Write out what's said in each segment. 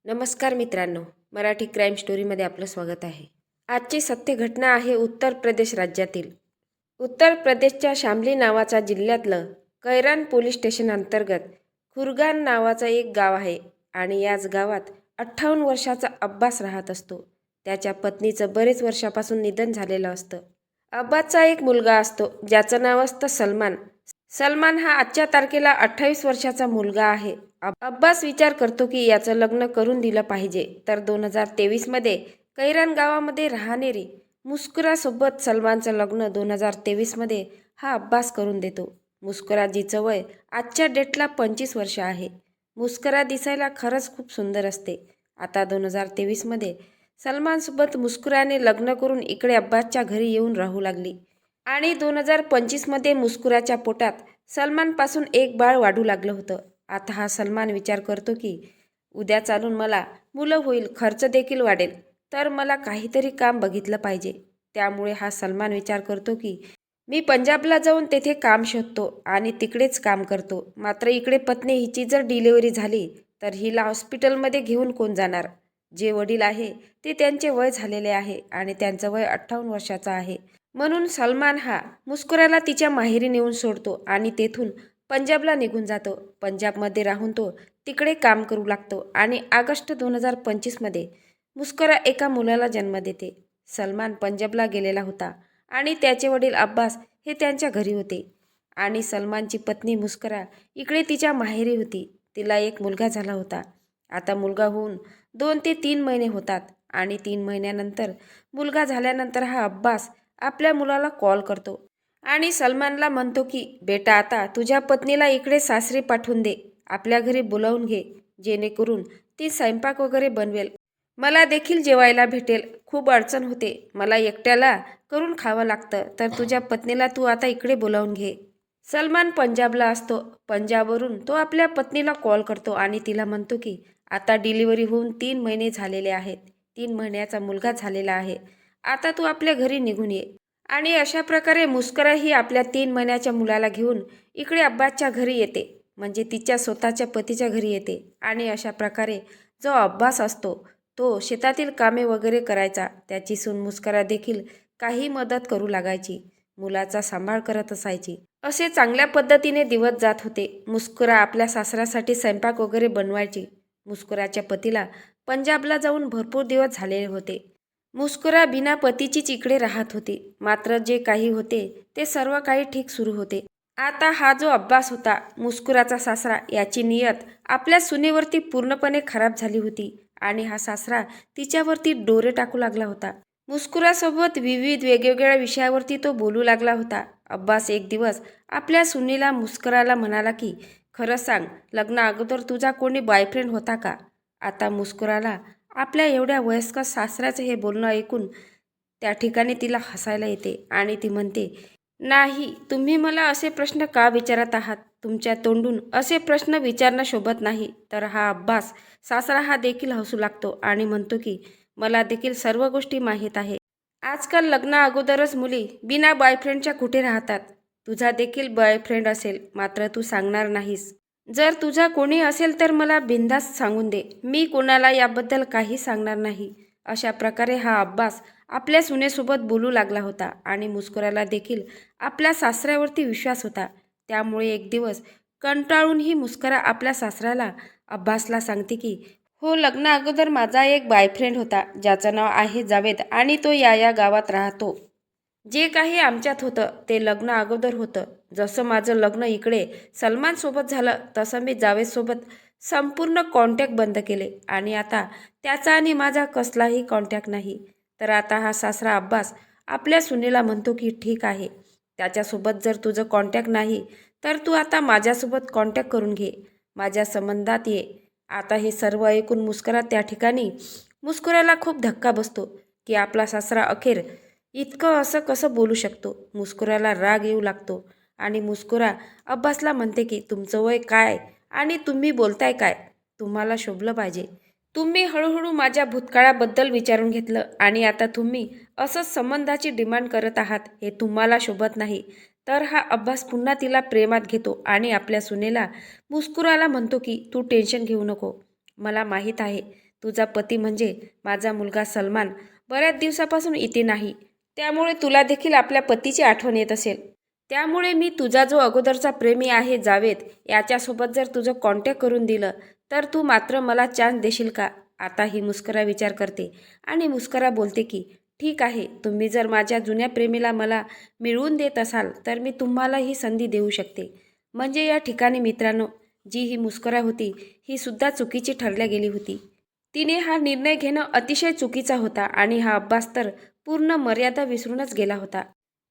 नमस्कार मित्रांनो, मराठी क्राईम स्टोरीमध्ये आपलं स्वागत आहे. आजची सत्य घटना आहे उत्तर प्रदेश राज्यातील. उत्तर प्रदेशच्या शामली नावाच्या जिल्ह्यातलं कैरान पोलीस स्टेशन अंतर्गत खुरगान नावाचं एक गाव आहे आणि याच गावात 58 वर्षाचा अब्बास राहत असतो. त्याच्या पत्नीचं बरेच वर्षापासून निधन झालेलं असतं. अब्बासचा एक मुलगा असतो ज्याचं नाव असतं सलमान. सलमान हा आजच्या तारखेला 28 वर्षाचा मुलगा आहे. अब्बास विचार करतो की याचं लग्न करून दिलं पाहिजे. तर 2023 मध्ये कैरान गावामध्ये राहणारी मुस्कुरासोबत सलमानचं लग्न 2023 मध्ये हा अब्बास करून देतो. मुस्कुरा जिचं वय आजच्या डेटला 25 वर्ष आहे. मुस्कुरा दिसायला खरंच खूप सुंदर असते. आता 2023 मध्ये सलमानसोबत मुस्कुराने लग्न करून इकडे अब्बासच्या घरी येऊन राहू लागली आणि 2025 मध्ये मुस्कुराच्या पोटात सलमानपासून एक बाळ वाढू लागलं होतं. आता हा सलमान विचार करतो की उद्या चालून मला मुलं होईल, खर्च देखील वाढेल, तर मला काहीतरी काम बघितलं पाहिजे. त्यामुळे हा सलमान विचार करतो की मी पंजाबला जाऊन तेथे काम शोधतो आणि तिकडेच काम करतो. मात्र इकडे पत्नी हिची जर डिलिव्हरी झाली तर हिला हॉस्पिटलमध्ये घेऊन कोण जाणार? जे वडील आहे ते त्यांचे वय झालेले आहे आणि त्यांचं वय 58 वर्षाचं आहे. म्हणून सलमान हा मुस्कुराला तिच्या माहेरी नेऊन सोडतो आणि तेथून पंजाबला निघून जातो. पंजाबमध्ये राहून तो तिकडे काम करू लागतो आणि ऑगस्ट 2025 मध्ये मुस्कुरा एका मुलाला जन्म देते. सलमान पंजाबला गेलेला होता आणि त्याचे वडील अब्बास हे त्यांच्या घरी होते आणि सलमानची पत्नी मुस्कुरा इकडे तिच्या माहेरी होती. तिला एक मुलगा झाला होता. आता मुलगा होऊन 2 ते 3 महिने होतात आणि 3 महिन्यानंतर मुलगा झाल्यानंतर हा अब्बास आपल्या मुलाला कॉल करतो आणि सलमानला म्हणतो की बेटा, आता तुझ्या पत्नीला इकडे सासरी पाठवून दे, आपल्या घरी बोलावून घे, जेणेकरून ती स्वयंपाक वगैरे बनवेल, मला देखील जेवायला भेटेल. खूप अडचण होते, मला एकट्याला करून खावं लागतं, तर तुझ्या पत्नीला तू आता इकडे बोलावून घे. सलमान पंजाबला असतो. पंजाबवरून तो आपल्या पत्नीला कॉल करतो आणि तिला म्हणतो की आता डिलिव्हरी होऊन 3 महिने झालेले आहेत, 3 महिन्याचा मुलगा झालेला आहे, आता तू आपल्या घरी निघून ये. आणि अशा प्रकारे मुस्कुरा ही आपल्या 3 महिन्याच्या मुलाला घेऊन इकडे अब्बासच्या घरी येते, म्हणजे तिच्या स्वतःच्या पतीच्या घरी येते. आणि अशा प्रकारे जो अब्बास असतो तो शेतातील कामे वगैरे करायचा. त्याची सून मुस्कुरा देखील काही मदत करू लागायची, मुलाचा सांभाळ करत असायची. असे चांगल्या पद्धतीने दिवस जात होते. मुस्कुरा आपल्या सासऱ्यासाठी स्वयंपाक वगैरे बनवायची. मुस्कुराच्या पतीला पंजाबला जाऊन भरपूर दिवस झालेले होते. मुस्कुरा बिना पतीचीच इकडे राहत होती. मात्र जे काही होते ते सर्व काही ठीक सुरू होते. आता हा जो अब्बास होता, मुस्कुराचा सासरा, याची नियत आपल्या सुनेवरती पूर्णपणे खराब झाली होती आणि हा सासरा तिच्यावरती डोरे टाकू लागला होता. मुस्कुरासोबत विविध वेगवेगळ्या विषयावरती तो बोलू लागला होता. अब्बास एक दिवस आपल्या सुनेला मुस्कुराला म्हणाला की खरं सांग, लग्ना अगोदर तुझा कोणी बॉयफ्रेंड होता का? आता मुस्कुराला आपल्या एवढ्या वयस्कर सासऱ्याचं हे बोलणं ऐकून त्या ठिकाणी तिला हसायला येते आणि ती म्हणते, नाही, तुम्ही मला असे प्रश्न का विचारत आहात? तुमच्या तोंडून असे प्रश्न विचारणं शोभत नाही. तर हा अब्बास सासरा हा देखील हसू लागतो आणि म्हणतो की मला देखील सर्व गोष्टी माहीत आहे. आजकाल लग्ना अगोदरच मुली बिना बॉयफ्रेंडच्या कुठे राहतात. तुझा देखील बॉयफ्रेंड असेल, मात्र तू सांगणार नाहीस. जर तुझा कोणी असेल तर मला बिनधास्त सांगून दे, मी कोणाला याबद्दल काही सांगणार नाही. अशा प्रकारे हा अब्बास आपल्या सुनेसोबत बोलू लागला होता आणि मुस्कुराला देखील आपल्या सासऱ्यावरती विश्वास होता. त्यामुळे एक दिवस कंटाळून ही मुस्कुरा आपल्या सासऱ्याला अब्बासला सांगते की हो, लग्ना अगोदर माझा एक बॉयफ्रेंड होता ज्याचं नाव आहे जावेद आणि तो या गावात राहतो. जे काही आमच्यात होतं ते लग्न अगोदर होतं. जसं माझं लग्न इकडे सलमानसोबत झालं तसं मी जावेदसोबत संपूर्ण कॉन्टॅक्ट बंद केले आणि आता त्याचा आणि माझा कसलाही कॉन्टॅक्ट नाही. तर आता हा सासरा अब्बास आपल्या सुनेला म्हणतो की ठीक आहे, त्याच्यासोबत जर तुझं कॉन्टॅक्ट नाही तर तू आता माझ्यासोबत कॉन्टॅक्ट करून घे, माझ्या संबंधात ये. आता हे सर्व ऐकून मुस्कुरा त्या ठिकाणी मुस्कुराला खूप धक्का बसतो की आपला सासरा अखेर इतकं असं कसं बोलू शकतो. मुस्कुराला राग येऊ लागतो आणि मुस्कुरा अब्बासला म्हणते की तुमचं वय काय आणि तुम्ही बोलताय काय? तुम्हाला शोभलं पाहिजे. तुम्ही हळूहळू माझ्या भूतकाळाबद्दल विचारून घेतलं आणि आता तुम्ही असंच संबंधाची डिमांड करत आहात, हे तुम्हाला शोभत नाही. तर हा अब्बास पुन्हा तिला प्रेमात घेतो आणि आपल्या सुनेला मुस्कुराला म्हणतो की तू टेन्शन घेऊ नको, मला माहीत आहे तुझा पती म्हणजे माझा मुलगा सलमान बऱ्याच दिवसापासून इथे नाही, त्यामुळे तुला देखील आपल्या पतीची आठवण येत असेल. त्यामुळे मी तुझा जो अगोदरचा प्रेमी आहे जावेद, याच्यासोबत जर तुझं कॉन्टॅक्ट करून दिलं तर तू मात्र मला चान्स देशील का? आता ही मुस्करा विचार करते आणि मुस्करा बोलते की ठीक आहे, तुम्ही जर माझ्या जुन्या प्रेमीला मला मिळवून देत असाल तर मी तुम्हाला ही संधी देऊ शकते. म्हणजे या ठिकाणी मित्रांनो, जी ही मुस्करा होती ही सुद्धा चुकीची ठरल्या गेली होती. तिने हा निर्णय घेणं अतिशय चुकीचा होता आणि हा अब्बास तर पूर्ण मर्यादा विसरूनच गेला होता.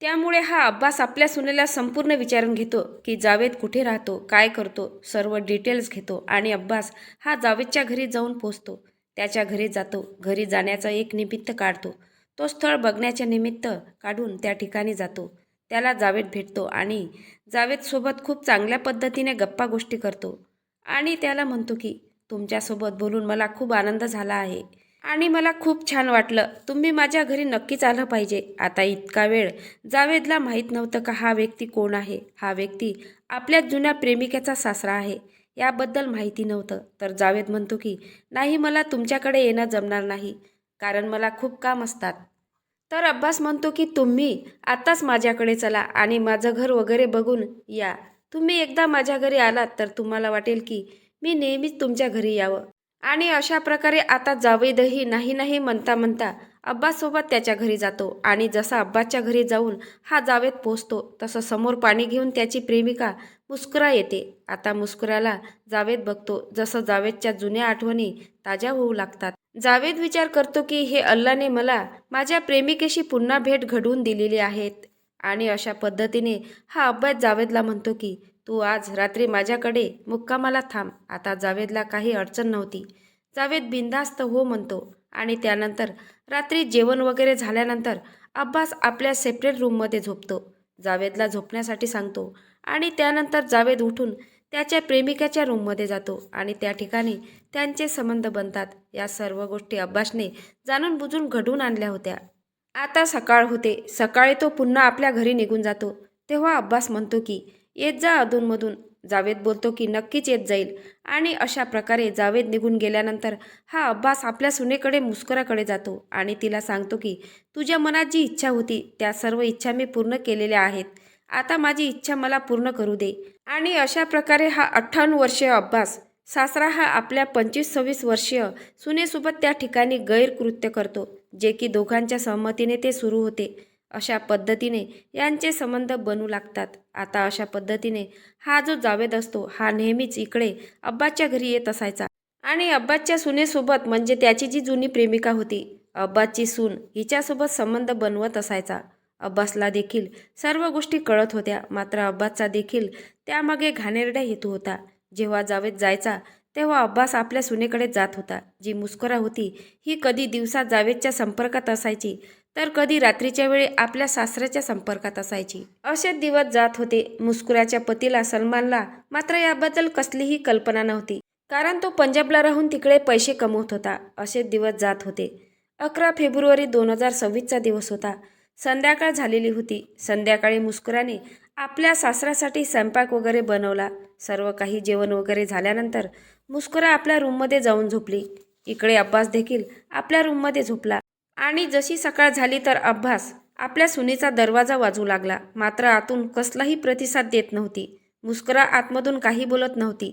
त्यामुळे हा अब्बास आपल्या सुनेला संपूर्ण विचारून घेतो की जावेद कुठे राहतो, काय करतो, सर्व डिटेल्स घेतो आणि अब्बास हा जावेदच्या घरी जाऊन पोचतो. त्याच्या घरी जातो. घरी जाण्याचं एक निमित्त काढतो. तो स्थळ बघण्याचे निमित्त काढून त्या ठिकाणी जातो. त्याला जावेद भेटतो आणि जावेदसोबत खूप चांगल्या पद्धतीने गप्पा गोष्टी करतो आणि त्याला म्हणतो की तुमच्यासोबत बोलून मला खूप आनंद झाला आहे आणि मला खूप छान वाटलं. तुम्ही माझ्या घरी नक्कीच आलं पाहिजे. आता इतका वेळ जावेदला माहीत नव्हतं का हा व्यक्ती कोण आहे. हा व्यक्ती आपल्या जुन्या प्रेमिकेचा सासरा आहे, याबद्दल माहिती नव्हतं. तर जावेद म्हणतो की नाही, मला तुमच्याकडे येणं जमणार नाही, कारण मला खूप काम असतात. तर अब्बास म्हणतो की तुम्ही आत्ताच माझ्याकडे चला आणि माझं घर वगैरे बघून या. तुम्ही एकदा माझ्या घरी आलात तर तुम्हाला वाटेल की मी नेहमीच तुमच्या घरी यावं. आणि अशा प्रकारे आता जावेदही नाही नाही म्हणता म्हणता अब्बाससोबत त्याच्या घरी जातो आणि जसा अब्बासच्या घरी जाऊन हा जावेद पोचतो तसं समोर पाणी घेऊन त्याची प्रेमिका मुस्कुरा येते. आता मुस्कुराला जावेद बघतो, जसं जावेदच्या जुन्या आठवणी ताज्या होऊ लागतात. जावेद विचार करतो की हे अल्लाने मला माझ्या प्रेमिकेशी पुन्हा भेट घडवून दिलेली आहेत. आणि अशा पद्धतीने हा अब्बास जावेदला म्हणतो की तू आज रात्री माझ्याकडे मुक्कामाला थांब. आता जावेदला काही अडचण नव्हती. जावेद बिनधास्त हो म्हणतो आणि त्यानंतर रात्री जेवण वगैरे झाल्यानंतर अब्बास आपल्या सेपरेट रूममध्ये झोपतो. जावेदला झोपण्यासाठी सांगतो आणि त्यानंतर जावेद उठून त्याच्या प्रेमिकाच्या रूममध्ये जातो आणि त्या ठिकाणी त्यांचे संबंध बनतात. या सर्व गोष्टी अब्बासने जाणून बुजून घडवून आणल्या होत्या. आता सकाळ होते. सकाळी तो पुन्हा आपल्या घरी निघून जातो. तेव्हा अब्बास म्हणतो की येत जा अधूनमधून. जावेद बोलतो की नक्कीच येत जाईल. आणि अशा प्रकारे जावेद निघून गेल्यानंतर हा अब्बास आपल्या सुनेकडे मुस्कुराकडे जातो आणि तिला सांगतो की तुझ्या मनात जी इच्छा होती त्या सर्व इच्छा मी पूर्ण केलेल्या आहेत. आता माझी इच्छा मला पूर्ण करू दे. आणि अशा प्रकारे हा 58 वर्षीय अब्बास सासरा हा आपल्या 25-26 वर्षीय सुनेसोबत त्या ठिकाणी गैरकृत्य करतो, जे की दोघांच्या सहमतीने ते सुरू होते. अशा पद्धतीने यांचे संबंध बनू लागतात. आता अशा पद्धतीने हा जो जावेद असतो हा नेहमीच इकडे अब्बासच्या घरी येत असायचा आणि अब्बासच्या सुनेसोबत म्हणजे त्याची जी जुनी प्रेमिका होती अब्बासची सून हिच्यासोबत संबंध बनवत असायचा. अब्बासला देखील सर्व गोष्टी कळत होत्या, मात्र अब्बासचा देखील त्यामागे घाणेरडा हेतू होता. जेव्हा जावेद जायचा तेव्हा अब्बास आपल्या सुनेकडे जात होता. जी मुस्कुरा होती ही कधी दिवसा जावेदच्या संपर्कात असायची तर कधी रात्रीच्या वेळी आपल्या सासऱ्याच्या संपर्कात असायची. असे दिवस जात होते. मुस्कुराच्या पतीला सलमानला मात्र याबद्दल कसलीही कल्पना नव्हती, कारण तो पंजाबला राहून तिकडे पैसे कमवत होता. असे दिवस जात होते. 11 फेब्रुवारी 2026चा दिवस होता. संध्याकाळ झालेली होती. संध्याकाळी मुस्कुराने आपल्या सासऱ्यासाठी स्वयंपाक वगैरे बनवला. सर्व काही जेवण वगैरे झाल्यानंतर मुस्कुरा आपल्या रूममध्ये जाऊन झोपली. इकडे अब्बास देखील आपल्या रूममध्ये झोपला आणि जशी सकाळ झाली तर अब्बास आपल्या सुनेचा दरवाजा वाजवू लागला, मात्र आतून कसलाही प्रतिसाद देत नव्हती. मुस्कुरा आतमधून काही बोलत नव्हती.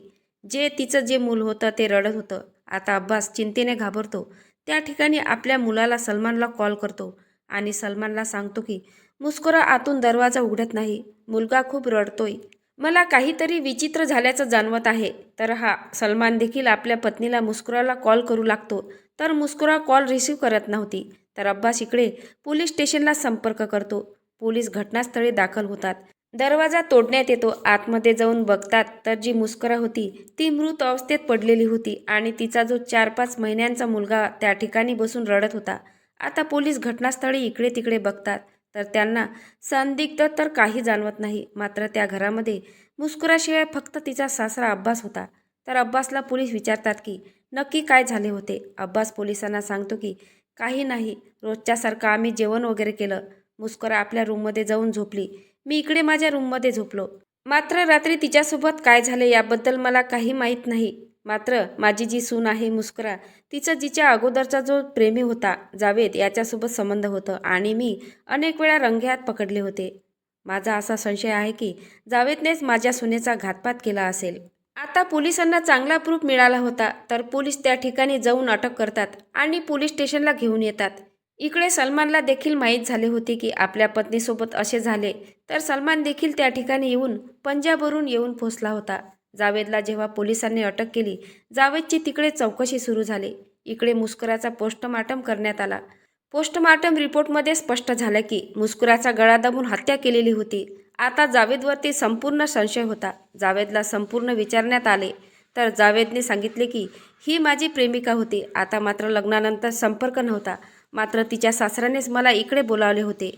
तिचं जे मूल होतं ते रडत होतं. आता अब्बास चिंतेने घाबरतो. त्या ठिकाणी आपल्या मुलाला सलमानला कॉल करतो आणि सलमानला सांगतो की मुस्कुरा आतून दरवाजा उघडत नाही, मुलगा खूप रडतोय, मला काहीतरी विचित्र झाल्याचं जाणवत आहे. तर हा सलमान देखील आपल्या पत्नीला मुस्कुराला कॉल करू लागतो, तर मुस्कुरा कॉल रिसीव्ह करत नव्हती. तर अब्बास इकडे पोलीस स्टेशनला संपर्क करतो. पोलीस घटनास्थळी दाखल होतात. दरवाजा तोडण्यात येतो. आतमध्ये जाऊन बघतात तर जी मुस्कुरा होती ती मृत अवस्थेत पडलेली होती आणि तिचा जो 4-5 महिन्यांचा मुलगा त्या ठिकाणी बसून रडत होता. आता पोलीस घटनास्थळी इकडे तिकडे बघतात तर त्यांना संदिग्ध तर काही जाणवत नाही, मात्र त्या घरामध्ये मुस्कुराशिवाय फक्त तिचा सासरा अब्बास होता. तर अब्बासला पोलीस विचारतात की नक्की काय झाले होते. अब्बास पोलिसांना सांगतो की काही नाही, रोजच्यासारखं आम्ही जेवण वगैरे केलं. मुस्कुरा आपल्या रूममध्ये जाऊन झोपली, मी इकडे माझ्या रूममध्ये झोपलो. मात्र रात्री तिच्यासोबत काय झाले याबद्दल मला काही माहीत नाही. मात्र माझी जी सून आहे मुस्कुरा, तिचं जिच्या अगोदरचा जो प्रेमी होता जावेद याच्यासोबत संबंध होतं आणि मी अनेक वेळा रंगेहात पकडले होते. माझा असा संशय आहे की जावेदनेच माझ्या सुनेचा घातपात केला असेल. आता पोलिसांना चांगला प्रूफ मिळाला होता तर पोलीस त्या ठिकाणी जाऊन अटक करतात आणि पोलीस स्टेशनला घेऊन येतात. इकडे सलमानला देखील माहीत झाले होते की आपल्या पत्नीसोबत असे झाले, तर सलमान देखील त्या ठिकाणी येऊन पंजाबवरून येऊन पोहोचला होता. जावेदला जेव्हा पोलिसांनी अटक केली, जावेदची तिकडे चौकशी सुरू झाली. इकडे मुस्कुराचा पोस्टमार्टम करण्यात आला. पोस्टमार्टम रिपोर्टमध्ये स्पष्ट झालं की मुस्कुराचा गळा दाबून हत्या केलेली होती. आता जावेदवरती संपूर्ण संशय होता. जावेदला संपूर्ण विचारण्यात आले तर जावेदने सांगितले की ही माझी प्रेमिका होती. आता मात्र लग्नानंतर संपर्क नव्हता. मात्र तिच्या सासऱ्यानेच मला इकडे बोलावले होते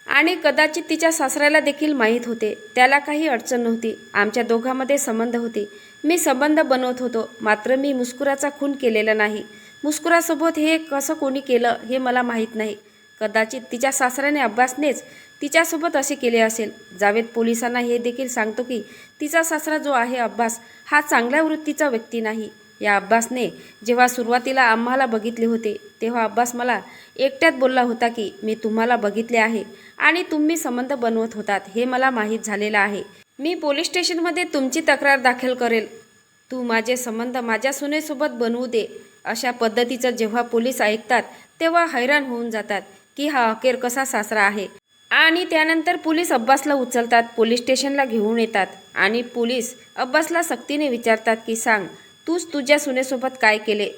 आणि कदाचित तिच्या सासऱ्याला देखील माहीत होते. त्याला काही अडचण नव्हती. आमच्या दोघांमध्ये संबंध होते. मी संबंध बनवत होतो. मात्र मी मुस्कुराचा खून केलेला नाही. मुस्कुरासोबत हे कसं कोणी केलं हे मला माहीत नाही. कदाचित तिच्या सासऱ्याने अब्बासनेच तिच्यासोबत असे केले असेल. जावेद पोलिसांना हे देखील सांगतो की तिचा सासरा जो आहे अब्बास हा चांगल्या वृत्तीचा व्यक्ती नाही. या अब्बासने जेव्हा सुरुवातीला आम्हाला बघितले होते तेव्हा अब्बास मला एकट्यात बोलला होता की मी तुम्हाला बघितले आहे आणि तुम्ही संबंध बनवत होतात हे मला माहीत झालेलं आहे. मी पोलीस स्टेशनमध्ये तुमची तक्रार दाखल करेल. तू माझे संबंध माझ्या सुनेसोबत बनवू दे. अशा पद्धतीचं जेव्हा पोलीस ऐकतात तेव्हा हैराण होऊन जातात की हा अखेर कसा सासरा आहे. आणि त्यानंतर पोलीस अब्बासला उचलतात, पोलीस स्टेशनला घेऊन येतात आणि पोलीस अब्बासला सक्तीने विचारतात की सांग, तूच तुझ्या सुनेसोबत काय केले?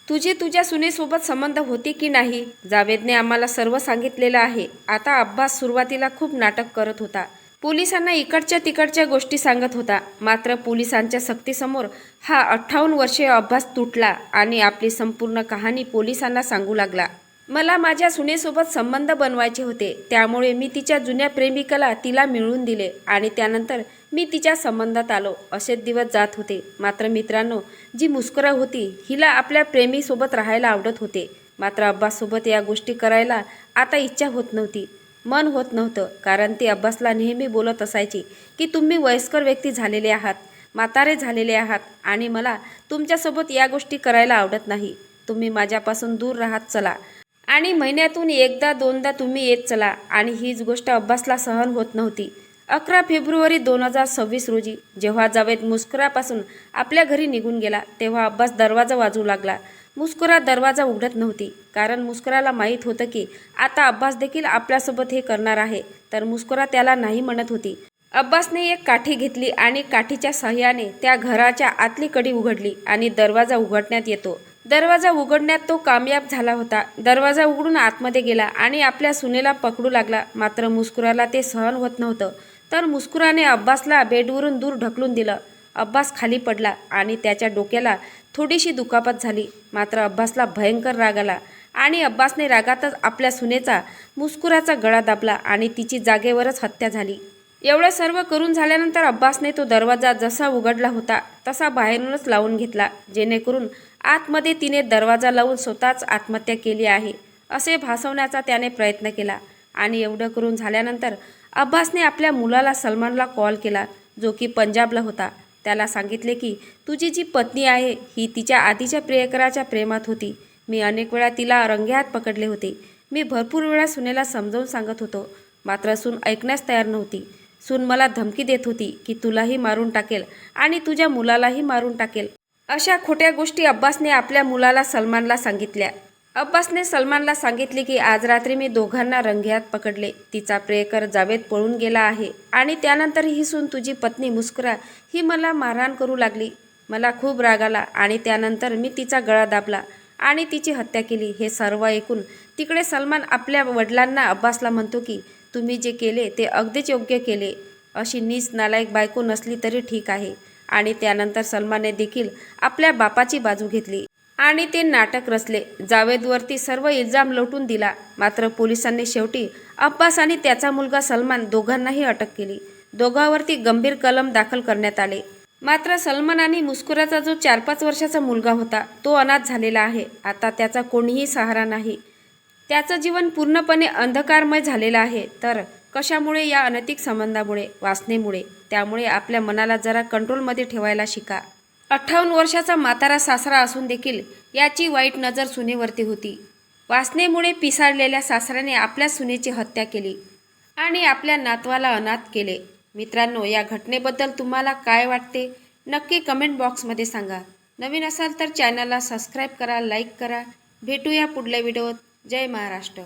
तुझ्या सुनेसोबत संबंध होते की नाही? जावेदने आम्हाला सर्व सांगितलेलं आहे. आता अब्बास सुरुवातीला खूप नाटक करत होता. पोलिसांना इकडच्या तिकडच्या गोष्टी सांगत होता. मात्र पोलिसांच्या सक्तीसमोर हा 58 वर्षीय अब्बास तुटला आणि आपली संपूर्ण कहाणी पोलिसांना सांगू लागला. मला माझ्या सुनेसोबत संबंध बनवायचे होते. त्यामुळे मी तिच्या जुन्या प्रेमिकाला तिला मिळवून दिले आणि त्यानंतर मी तिच्या संबंधात आलो. असेच दिवस जात होते. मात्र मित्रांनो, जी मुस्कुरा होती हिला आपल्या प्रेमीसोबत राहायला आवडत होते. मात्र अब्बाससोबत या गोष्टी करायला आता इच्छा होत नव्हती, मन होत नव्हतं. कारण ती अब्बासला नेहमी बोलत असायची की तुम्ही वयस्कर व्यक्ती झालेले आहात, म्हातारे झालेले आहात आणि मला तुमच्यासोबत या गोष्टी करायला आवडत नाही. तुम्ही माझ्यापासून दूर राहत चला आणि महिन्यातून एकदा दोनदा तुम्ही येत चला. आणि हीच गोष्ट अब्बासला सहन होत नव्हती. 11 फेब्रुवारी 2026 रोजी जेव्हा जावेद मुस्कुरापासून आपल्या घरी निघून गेला तेव्हा अब्बास दरवाजा वाजवू लागला. मुस्कुरा दरवाजा उघडत नव्हती. कारण मुस्कुराला माहीत होतं की आता अब्बास देखील आपल्यासोबत हे करणार आहे. तर मुस्कुरा त्याला नाही म्हणत होती. अब्बासने एक काठी घेतली आणि काठीच्या सहाय्याने त्या घराच्या आतली कडी उघडली आणि दरवाजा उघडण्यात येतो. दरवाजा उघडण्यात तो कामयाब झाला होता. दरवाजा उघडून आतमध्ये गेला आणि आपल्या सुनेला पकडू लागला. मात्र मुस्कुराला ते सहन होत नव्हतं. तर मुस्कुराने अब्बासला बेडवरून दूर ढकलून दिलं. अब्बास खाली पडला आणि त्याच्या डोक्याला थोडीशी दुखापत झाली. मात्र अब्बासला भयंकर राग आला आणि अब्बासने रागातच आपल्या सुनेचा मुस्कुराचा गळा दाबला आणि तिची जागेवरच हत्या झाली. एवढं सर्व करून झाल्यानंतर अब्बासने तो दरवाजा जसा उघडला होता तसा बाहेरूनच लावून घेतला, जेणेकरून आतमध्ये तिने दरवाजा लावून स्वतःच आत्महत्या केली आहे असे भासवण्याचा त्याने प्रयत्न केला. आणि एवढं करून झाल्यानंतर अब्बासने आपल्या मुलाला सलमानला कॉल केला, जो की पंजाबला होता. त्याला सांगितले की तुझी जी पत्नी आहे ही तिच्या आधीच्या प्रियकराच्या प्रेमात होती. मी अनेक वेळा तिला रंगेहात पकडले होते. मी भरपूर वेळा सुनेला समजावून सांगत होतो. मात्र सून ऐकण्यास तयार नव्हती. सून मला धमकी देत होती की तुलाही मारून टाकेल आणि तुझ्या मुलालाही मारून टाकेल. अशा खोट्या गोष्टी अब्बासने आपल्या मुलाला सलमानला सांगितल्या. अब्बासने सलमानला सांगितले की आज रात्री मी दोघांना रंगेहात पकडले. तिचा प्रियकर जावेद पळून गेला आहे आणि त्यानंतर ही सून तुझी पत्नी मुस्कुरा ही मला मारहाण करू लागली. मला खूप राग आला आणि त्यानंतर मी तिचा गळा दाबला आणि तिची हत्या केली. हे सर्व ऐकून तिकडे सलमान आपल्या वडिलांना अब्बासला म्हणतो की तुम्ही जे केले ते अगदीच योग्य केले. अशी नीच नालायक बायको नसली तरी ठीक आहे. आणि त्यानंतर सलमानने देखील आपल्या बापाची बाजू घेतली आणि ते नाटक रचले. जावेदवरती सर्व इल्जाम लोटून दिला. मात्र पोलिसांनी शेवटी अब्बास आणि त्याचा मुलगा सलमान दोघांनाही अटक केली. दोघांवरती गंभीर कलम दाखल करण्यात आले. मात्र सलमान आणि मुस्कुराचा जो 4-5 वर्षाचा मुलगा होता तो अनाथ झालेला आहे. आता त्याचा कोणीही सहारा नाही. त्याचं जीवन पूर्णपणे अंधकारमय झालेलं आहे. तर कशामुळे? या अनैतिक संबंधामुळे, वासनेमुळे. त्यामुळे आपल्या मनाला जरा कंट्रोलमध्ये ठेवायला शिका. 58 वर्षाचा म्हातारा सासरा असून देखील याची वाईट नजर सुनेवरती होती. वासनेमुळे पिसाळलेल्या सासऱ्याने आपल्या सुनेची हत्या केली आणि आपल्या नातवाला अनाथ केले. मित्रांनो, या घटनेबद्दल तुम्हाला काय वाटते नक्की कमेंट बॉक्समध्ये सांगा. नवीन असाल तर चॅनलला सबस्क्राईब करा, लाईक करा. भेटूया पुढल्या व्हिडिओत. जय महाराष्ट्र.